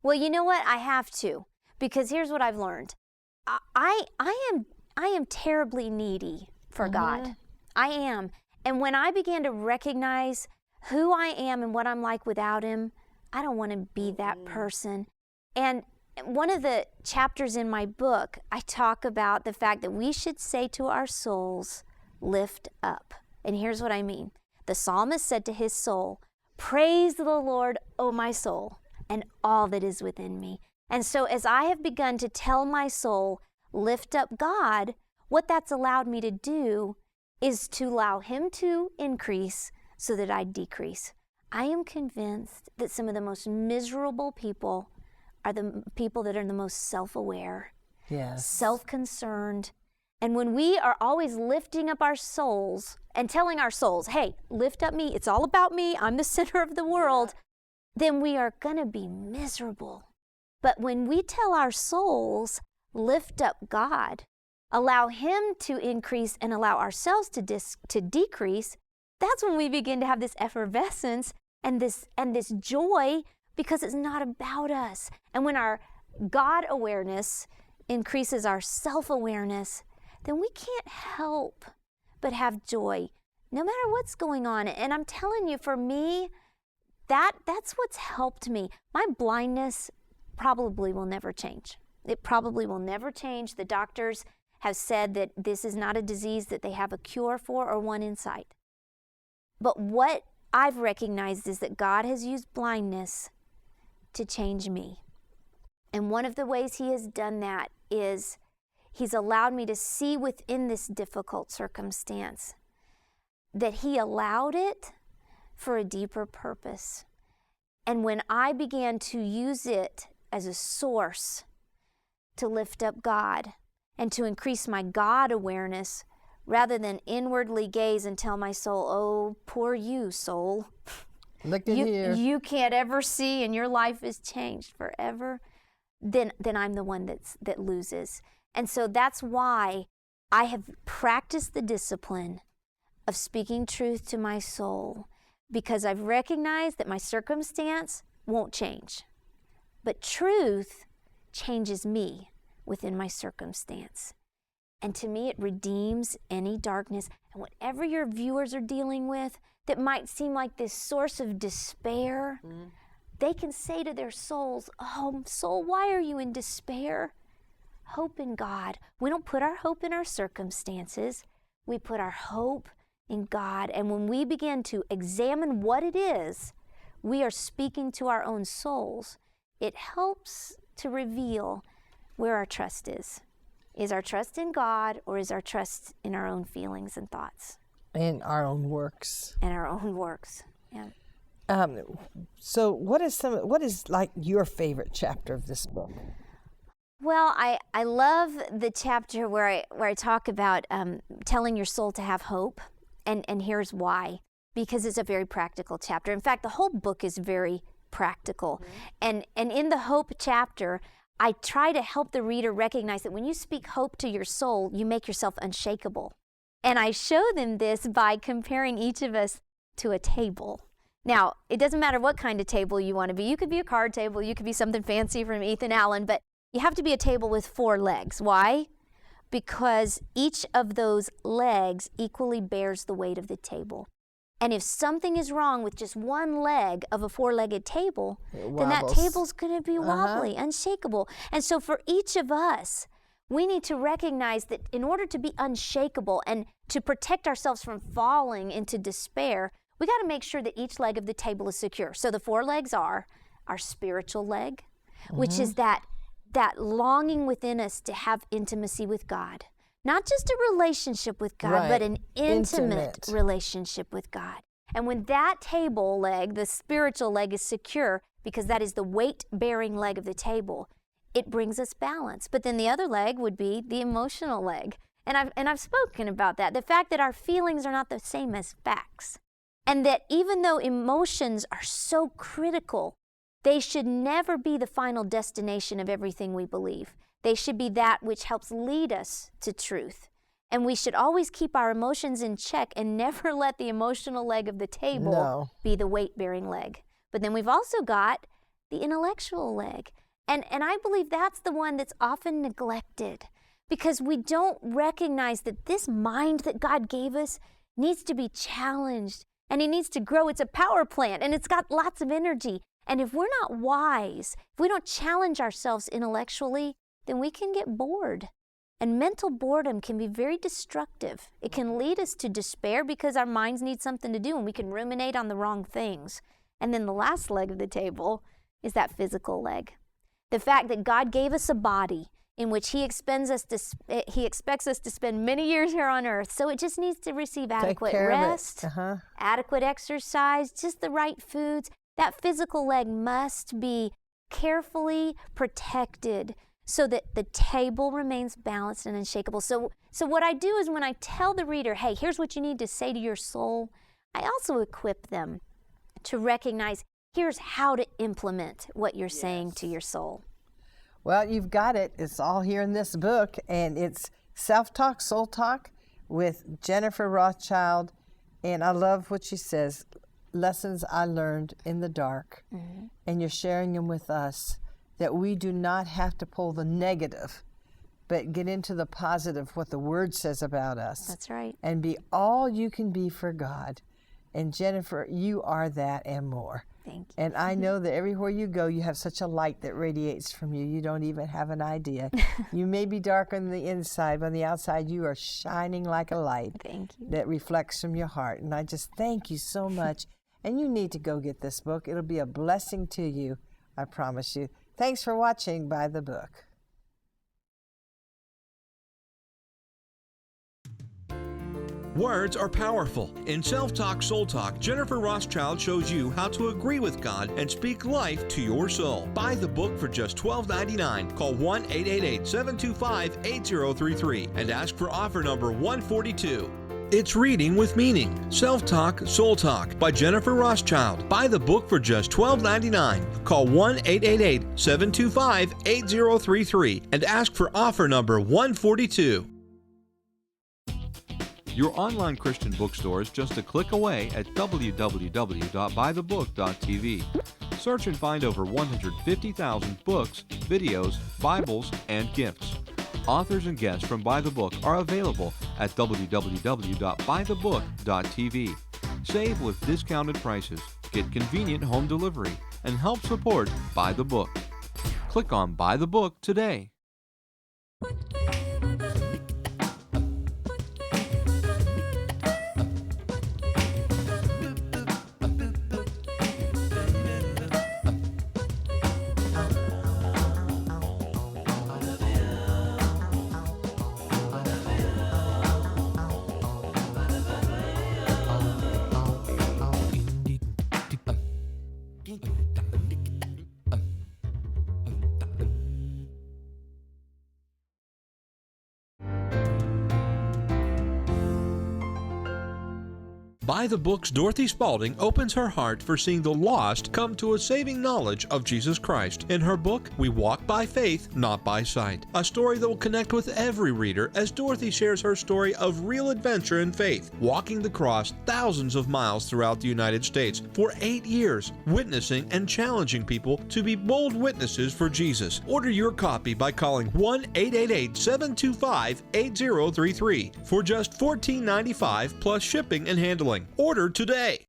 Well, you know what? I have to, because here's what I've learned. I am terribly needy for God. I am. And when I began to recognize who I am and what I'm like without him, I don't want to be that person. And one of the chapters in my book, I talk about the fact that we should say to our souls, lift up. And here's what I mean. The psalmist said to his soul, praise the Lord, O my soul, and all that is within me. And so as I have begun to tell my soul, lift up God, what that's allowed me to do is to allow him to increase so that I decrease. I am convinced that some of the most miserable people are the people that are the most self-aware, self-concerned. And when we are always lifting up our souls and telling our souls, hey, lift up me, it's all about me, I'm the center of the world, then we are gonna be miserable. But when we tell our souls, lift up God, allow him to increase and allow ourselves to decrease, that's when we begin to have this effervescence and this joy, because it's not about us. And when our God awareness increases our self-awareness, then we can't help but have joy, no matter what's going on. And I'm telling you, for me, that's what's helped me. My blindness probably will never change. It probably will never change. The doctors have said that this is not a disease that they have a cure for or one in sight. But what I've recognized is that God has used blindness to change me. And one of the ways he has done that is he's allowed me to see within this difficult circumstance that he allowed it for a deeper purpose. And when I began to use it as a source to lift up God and to increase my God awareness, rather than inwardly gaze and tell my soul, oh, poor you, soul. Look at here. You can't ever see and your life is changed forever. Then I'm the one that loses. And so that's why I have practiced the discipline of speaking truth to my soul, because I've recognized that my circumstance won't change. But truth changes me within my circumstance. And to me, it redeems any darkness. And whatever your viewers are dealing with that might seem like this source of despair, they can say to their souls, oh, soul, why are you in despair? Hope in God. We don't put our hope in our circumstances. We put our hope in God. And when we begin to examine what it is we are speaking to our own souls, it helps to reveal where our trust is. Is our trust in God, or is our trust in our own feelings and thoughts? And our own works. And our own works, yeah. So what is like your favorite chapter of this book? Well, I love the chapter where I talk about telling your soul to have hope, and here's why. Because it's a very practical chapter. In fact, the whole book is very practical. And in the hope chapter, I try to help the reader recognize that when you speak hope to your soul, you make yourself unshakable. And I show them this by comparing each of us to a table. Now, it doesn't matter what kind of table you want to be. You could be a card table, you could be something fancy from Ethan Allen, but you have to be a table with 4 legs. Why? Because each of those legs equally bears the weight of the table. And if something is wrong with just one leg of a 4-legged table, then that table's going to be wobbly, unshakable. And so for each of us, we need to recognize that in order to be unshakable and to protect ourselves from falling into despair, we got to make sure that each leg of the table is secure. So the 4 legs are our spiritual leg, which is that longing within us to have intimacy with God. Not just a relationship with God, but an intimate relationship with God. And when that table leg, the spiritual leg, is secure, because that is the weight-bearing leg of the table, it brings us balance. But then the other leg would be the emotional leg. And I've spoken about that. The fact that our feelings are not the same as facts. And that even though emotions are so critical, they should never be the final destination of everything we believe. They should be that which helps lead us to truth. And we should always keep our emotions in check and never let the emotional leg of the table be the weight-bearing leg. But then we've also got the intellectual leg. And I believe that's the one that's often neglected because we don't recognize that this mind that God gave us needs to be challenged and it needs to grow. It's a power plant and it's got lots of energy. And if we're not wise, if we don't challenge ourselves intellectually, then we can get bored. And mental boredom can be very destructive. It can lead us to despair because our minds need something to do and we can ruminate on the wrong things. And then the last leg of the table is that physical leg. The fact that God gave us a body in which He expects us to spend many years here on earth. So it just needs to receive adequate rest, adequate exercise, just the right foods. That physical leg must be carefully protected so that the table remains balanced and unshakable. So what I do is when I tell the reader, hey, here's what you need to say to your soul, I also equip them to recognize, here's how to implement what you're saying to your soul. Well, you've got it. It's all here in this book, and it's Self-Talk, Soul Talk with Jennifer Rothschild. And I love what she says, lessons I learned in the dark. Mm-hmm. And you're sharing them with us, that we do not have to pull the negative, but get into the positive, what the Word says about us. That's right. And be all you can be for God. And Jennifer, you are that and more. Thank you. And I know that everywhere you go, you have such a light that radiates from you. You don't even have an idea. You may be dark on the inside, but on the outside, you are shining like a light. Thank you. That reflects from your heart. And I just thank you so much. And you need to go get this book. It'll be a blessing to you, I promise you. Thanks for watching By the Book. Words are powerful. In Self-Talk, Soul Talk, Jennifer Rothschild shows you how to agree with God and speak life to your soul. Buy the book for just $12.99. Call 1-888-725-8033 and ask for offer number 142. It's reading with meaning. Self-Talk, Soul Talk by Jennifer Rothschild. Buy the book for just $12.99. Call 1-888-725-8033 and ask for offer number 142. Your online Christian bookstore is just a click away at www.buythebook.tv. Search and find over 150,000 books, videos, Bibles, and gifts. Authors and guests from By the Book are available at www.buythebook.tv. Save with discounted prices, get convenient home delivery, and help support By the Book. Click on By the Book today. By the Book's Dorothy Spalding opens her heart for seeing the lost come to a saving knowledge of Jesus Christ. In her book, We Walk by Faith, Not by Sight. A story that will connect with every reader as Dorothy shares her story of real adventure and faith, walking the cross thousands of miles throughout the United States for 8 years, witnessing and challenging people to be bold witnesses for Jesus. Order your copy by calling 1-888-725-8033 for just $14.95 plus shipping and handling. Order today.